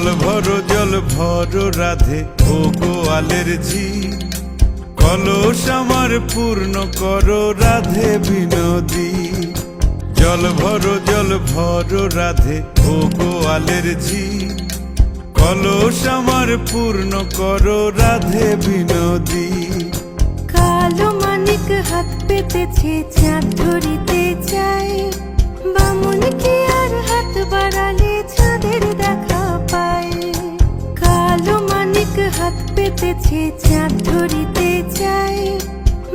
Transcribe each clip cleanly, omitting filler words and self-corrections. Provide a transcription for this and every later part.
জল ভরো রাধে ও গোয়ালের ঝি, কলস আমার পূর্ণ করো রাধে বিনোদী। জল ভরো রাধে ও গোয়ালের ঝি, কলস আমার পূর্ণ করো রাধে বিনোদী। কালো মানিক হাত পেতেছে চাঁদ ধরিতে চায়, বামুন কি আর হাত বাড়ালে চাঁদের দেখা পায়। কালো মানিক হাত পেতেছে চাঁদ ধরিতে চায়,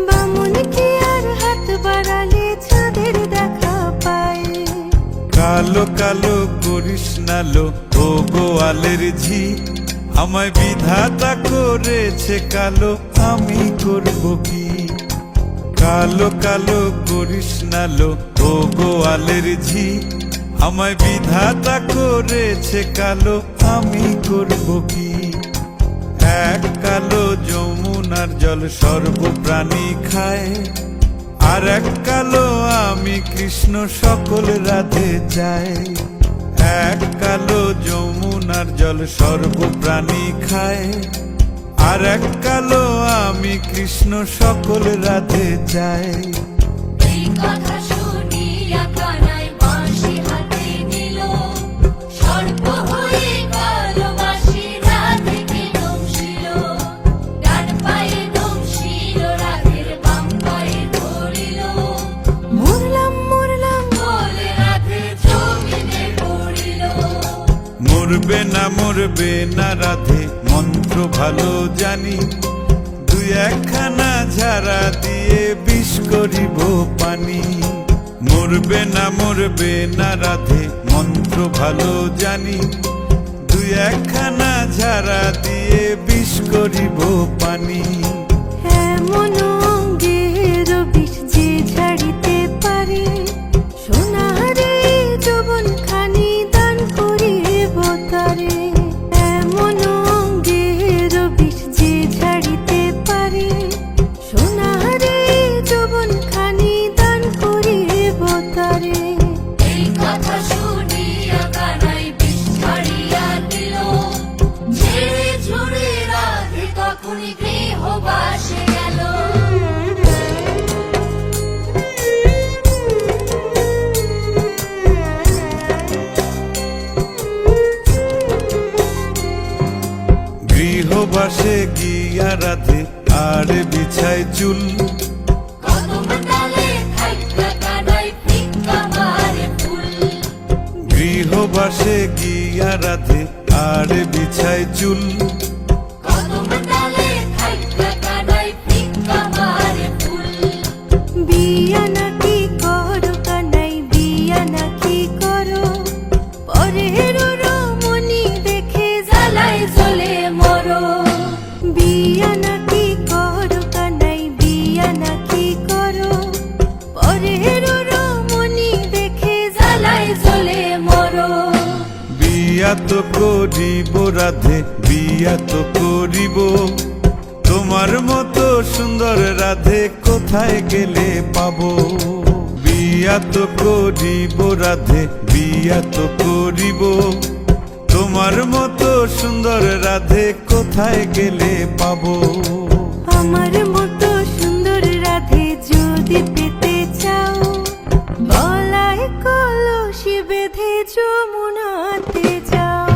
বামুন কি আর হাত বাড়ালে চাঁদের দেখা পায়। কালো কালো করিস নালো ও গোয়ালের ঝি, আমায় বিধাতা করেছে কালো, আমি করব কি। কালো কালো করিস নালো ও গোয়ালের ঝি, আমায় বিধাতা করেছে কালো, আমি করব কি। এক কালো যমুনার জল সর্বপ্রাণী খায়, আর এক কালো আমি কৃষ্ণ সকল রাধে চাই। এক কালো যমুনার জল সর্বপ্রাণী খায়, আর এক কালো আমি কৃষ্ণ সকল রাধে চাই। এই কথা শুনিয়া কানাই বাঁশি হাতে নিল, সর্প হয়ে কালো বাঁশি রাধেকে নমশিল। ডান পায়ে নমশিল, রাধের বাম পায়ে ধরিল। মরলাম মরলাম বলে রাধে জমিনে পড়িল। মরবে না রাধে মন্ত্র ভালো জানি, দুই একখানা ঝাড়া দিয়ে বিষ করিব পানি। মরবে না রাধে মন্ত্র ভালো জানি, দুই একখানা ঝাড়া দিয়ে বিষ করিব পানি। এমন অঙ্গের বিষ যে ঝাড়িতে পারে, সোনারে যৌবন খানি দান করিব তারে। এমন অঙ্গের বিষ যে ঝাড়িতে পারে, সোনারে যৌবন খানি দান করিব তারে। এই কথা শুনিয়া কানাই বিষ ছাড়িয়া দিল, ঝেড়ে ঝুড়ে রাধে তখনই গৃহবাসে গেল। গৃহবাসে গিয়া রাধে আর বিছায় চুল, কদম ডালে থাইকা কানাই ফিক্কা মারে ফুল। গৃহবাসে গিয়া রাধে আর বিছায় চুল, কদম ডালে থাইকা কানাই ফিক্কা মারে ফুল। বিয়া নাকি করো কানাই, বিয়া নাকি করো, পরের রমণী দেখে জ্বালায় জ্বলে মরো। বিয়া নাকি করো কানাই, বিয়া নাকি করো, পরের রমণী দেখে জ্বালায় জ্বলে মরো। বিয়া তো করিব রাধে, বিয়া তো করিব, তোমার মতো সুন্দর রাধে কোথায় গেলে পাবো। বিয়া তো করিব রাধে, বিয়া তো করিব, তোমার মতো সুন্দর রাধে কোথায় গেলে পাবো। আমার মতো সুন্দর রাধে যদি পেতে চাও, গলায় কলসি বেঁধে যমুনাতে যাও।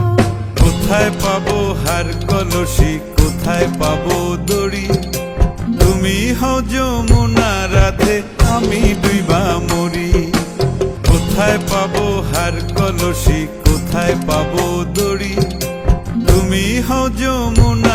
কোথায় পাবো হার কলসি, কোথায় পাবো দড়ি, তুমি হও যমুনা রাধে, আমি ডুইবা মরি। কোথায় পাবো হার কলসি, কোথায় পাবো দড়ি, তুমি হও যমুনা